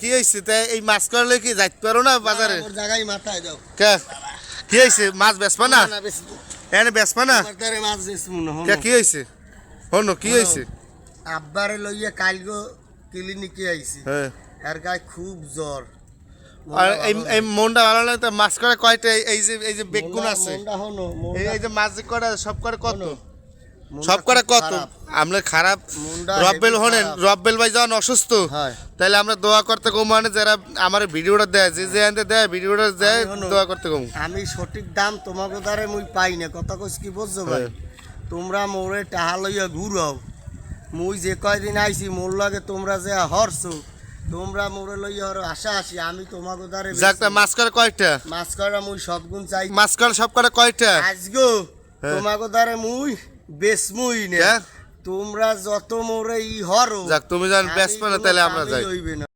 কি হইছে তাই এই মাছ করলে কি যাইতে পারো না বাজারে ওর জায়গায় মাথায় দাও কে কি হইছে মাছ বেচবা না এনে বেচবা না মাথারে মাছ দিছমু না কে কি হইছে হনো কি হইছে আব্বারে লইয়া কালগো ক্লিনিকে আইছি হ্যাঁ এর গায়ে খুব জ্বর আর এই মনটা ভালো লাগে তো মাছ করে কয়টা এই যে বেগুন আছে মনটা হনো এই যে মাছ যে করে সব করে কত সব করে কত আমরা খারাপ রব্বেল হনেন রব্বেল ভাই যখন অসুস্থ তাহলে আমরা দোয়া করতে কম মানে যারা আমার ভিডিওটা দেয় যে আনতে দেয় ভিডিওটা দেয় দোয়া করতে কম আমি সঠিক দাম তোমাকে দ্বারে মুই পাই না কথা কইছ কি বুঝছো ভাই তোমরা মোরে টাহা লইয়া ঘুরাও মুই যে কয়দিন আইছি মোর লাগে তোমরা যে হরছো তোমরা মোরে লইয়া হর আশা আসি আমি তোমাকে দ্বারে যাকটা মাছ করে কয়টা মাছ করা মুই সব গুণ চাই মাছ করে সব করে কয়টা আজগো তোমাকে দ্বারে মুই বেসমুই না তোমরা যত মোরে ই হরো যাক তুমি যখন বেচবে না তাহলে আমরা যাই